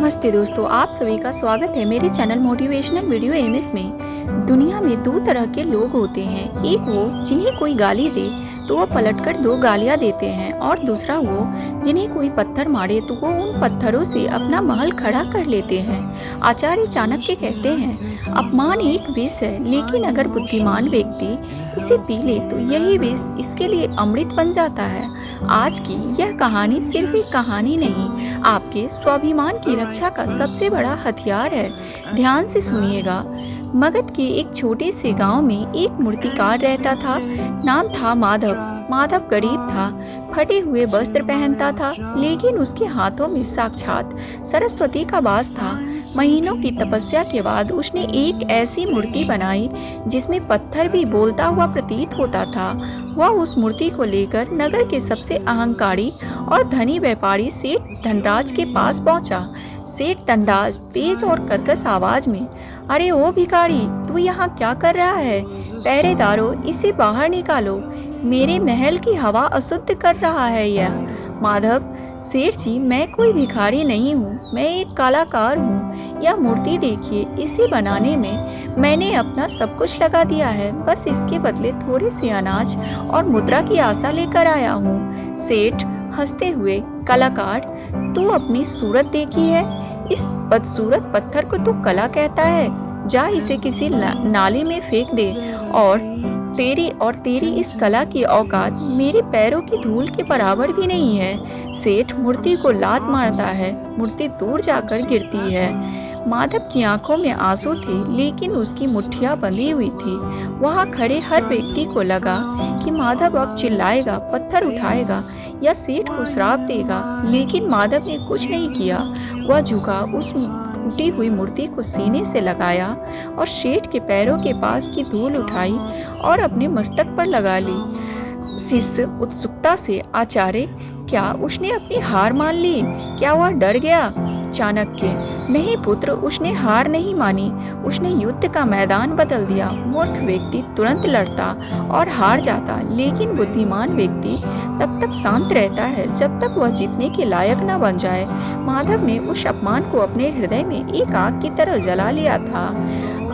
नमस्ते दोस्तों, आप सभी का स्वागत है मेरे चैनल मोटिवेशनल वीडियो एमएस में। दुनिया में दो तरह के लोग होते हैं। एक वो जिन्हें कोई गाली दे तो वो पलटकर दो गालियां देते हैं, और दूसरा वो जिन्हें कोई पत्थर मारे तो वो उन पत्थरों से अपना महल खड़ा कर लेते हैं। आचार्य चाणक्य कहते हैं, अपमान एक विष है, लेकिन अगर बुद्धिमान व्यक्ति इसे पी ले तो यही विष इसके लिए अमृत बन जाता है। आज की यह कहानी सिर्फ एक कहानी नहीं, आपके स्वाभिमान की रक्षा का सबसे बड़ा हथियार है। ध्यान से सुनिएगा। मगध के एक छोटे से गांव में एक मूर्तिकार रहता था। नाम था माधव। माधव गरीब था, फटे हुए वस्त्र पहनता था, लेकिन उसके हाथों में साक्षात सरस्वती का वास था। महीनों की तपस्या के बाद उसने एक ऐसी मूर्ति बनाई जिसमें पत्थर भी बोलता हुआ प्रतीत होता था। वह उस मूर्ति को लेकर नगर के सबसे अहंकारी और धनी व्यापारी सेठ धनराज के पास पहुंचा। सेठ धनराज तेज और कर्कश आवाज में, अरे ओ भिखारी, तू यहाँ क्या कर रहा है? पहरेदारों, इसे बाहर निकालो, मेरे महल की हवा अशुद्ध कर रहा है यह। माधव, सेठ जी, मैं कोई भिखारी नहीं हूँ, मैं एक कलाकार हूँ। यह मूर्ति देखिए, इसे बनाने में मैंने अपना सब कुछ लगा दिया है, बस इसके बदले थोड़े से अनाज और मुद्रा की आशा लेकर आया हूँ। सेठ हंसते हुए, कलाकार, तू अपनी सूरत देखी है? इस बदसूरत पत्थर को तू कला कहता है? जा इसे किसी नाले में फेंक दे। और तेरी इस कला की औकात मेरे पैरों की धूल के बराबर भी नहीं है। सेठ मूर्ति को लात मारता है, मूर्ति दूर जाकर गिरती है। माधव की आंखों में आंसू थे, लेकिन उसकी मुट्ठियां बंधी हुई थी। वहां खड़े हर व्यक्ति को लगा कि माधव अब चिल्लाएगा, पत्थर उठाएगा या सेठ को श्राप देगा, लेकिन माधव ने कुछ नहीं किया। वह झुका, उस टूटी हुई मूर्ति को सीने से लगाया और सेठ के पैरों के पास की धूल उठाई और अपने मस्तक पर लगा ली। शिष्य उत्सुकता से, आचार्य, क्या उसने अपनी हार मान ली? क्या वह डर गया? चाणक्य, नहीं पुत्र, उसने हार नहीं मानी, उसने युद्ध का मैदान बदल दिया। मूर्ख व्यक्ति तुरंत लड़ता और हार जाता, लेकिन बुद्धिमान व्यक्ति तब तक शांत रहता है जब तक वह जीतने के लायक न बन जाए। माधव ने उस अपमान को अपने हृदय में एक आग की तरह जला लिया था।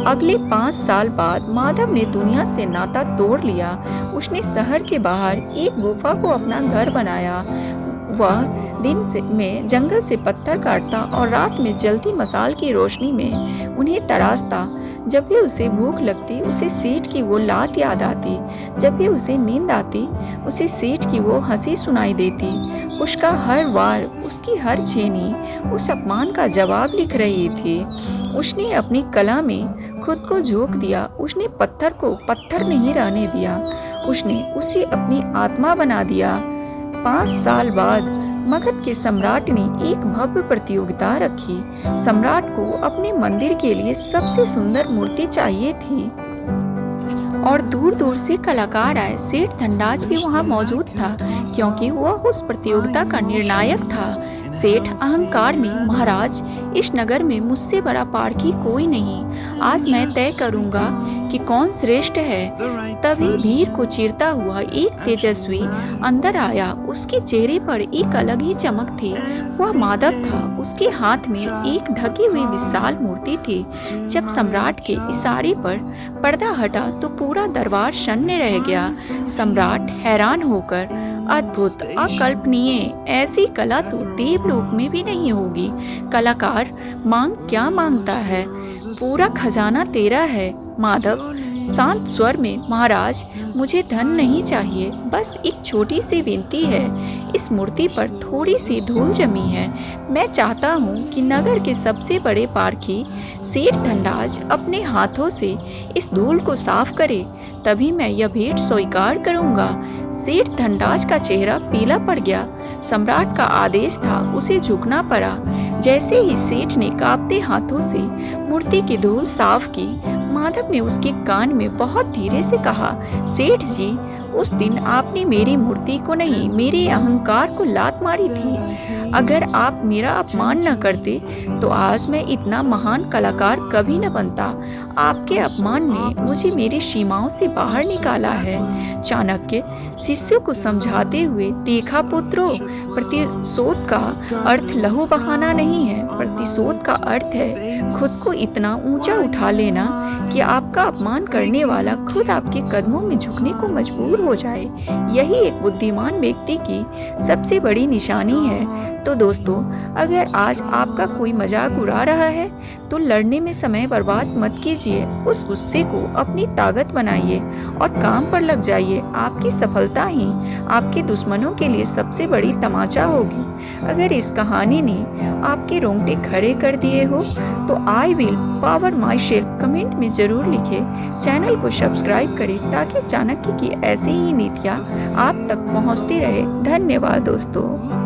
अगले 5 साल बाद माधव ने दुनिया से नाता तोड़ लिया। उसने शहर के बाहर एक गुफा को अपना घर बनाया। वह दिन में जंगल से पत्थर काटता और रात में जलती मशाल की रोशनी में उन्हें तराशता। जब भी उसे भूख लगती, उसे सेठ की वो लात याद आती। जब भी उसे नींद आती, उसे सेठ की वो हंसी सुनाई देती। उसका हर वार, उसकी हर छेनी उस अपमान का जवाब लिख रही थी। उसने अपनी कला में खुद को झोंक दिया। उसने पत्थर को पत्थर नहीं रहने दिया, उसने उसे अपनी आत्मा बना दिया। 5 साल बाद मगध के सम्राट ने एक भव्य प्रतियोगिता रखी। सम्राट को अपने मंदिर के लिए सबसे सुंदर मूर्ति चाहिए थी और दूर दूर से कलाकार आए। सेठ धनराज भी वहां मौजूद था, क्योंकि वह उस प्रतियोगिता का निर्णायक था। सेठ अहंकार में, महाराज, इस नगर में मुझसे बड़ा पारखी कोई नहीं। आज मैं तय करूंगा कि कौन श्रेष्ठ है। तभी भीड़ को चीरता हुआ एक तेजस्वी अंदर आया। उसके चेहरे पर एक अलग ही चमक थी। वह माधव था। उसके हाथ में एक ढकी हुई विशाल मूर्ति थी। जब सम्राट के इशारे पर पर्दा हटा तो पूरा दरबार शून्य रह गया। सम्राट हैरान होकर, अद्भुत, अकल्पनीय, ऐसी कला तो देवलोक में भी नहीं होगी। कलाकार, मांग क्या मांगता है? पूरा खजाना तेरा है। माधव शांत स्वर में, महाराज, मुझे धन नहीं चाहिए, बस एक छोटी सी विनती है। इस मूर्ति पर थोड़ी सी धूल जमी है। मैं चाहता हूँ कि नगर के सबसे बड़े पारखी सेठ धनराज अपने हाथों से इस धूल को साफ करे, तभी मैं यह भेंट स्वीकार करूँगा। सेठ धनराज का चेहरा पीला पड़ गया। सम्राट का आदेश था, उसे झुकना पड़ा। जैसे ही सेठ ने कांपते हाथों से मूर्ति की धूल साफ की, माधव ने उसके कान में बहुत धीरे से कहा, सेठ जी, उस दिन आपने मेरी मूर्ति को नहीं, मेरे अहंकार को लात मारी थी। अगर आप मेरा अपमान न करते तो आज मैं इतना महान कलाकार कभी न बनता। आपके अपमान ने मुझे मेरी सीमाओं से बाहर निकाला है। चाणक्य शिष्यों को समझाते हुए, देखा पुत्रों, प्रतिशोध का अर्थ लहू बहाना नहीं है। प्रतिशोध का अर्थ है खुद को इतना ऊंचा उठा लेना कि आपका अपमान करने वाला खुद आपके कदमों में झुकने को मजबूर हो जाए। यही एक बुद्धिमान व्यक्ति की सबसे बड़ी निशानी है। तो दोस्तों, अगर आज आपका कोई मजाक उड़ा रहा है तो लड़ने में समय बर्बाद मत कीजिए। उस गुस्से को अपनी ताकत बनाइए और काम पर लग जाइए। आपकी सफलता ही आपके दुश्मनों के लिए सबसे बड़ी तमाचा होगी। अगर इस कहानी ने आपके रोंगटे खड़े कर दिए हो तो I will power my self comment में ज़रूर लिखें। चैनल को सब्सक्राइब करें ताकि चाणक्य की ऐसी ही नीतियाँ आप तक पहुँचती रहे। धन्यवाद दोस्तों।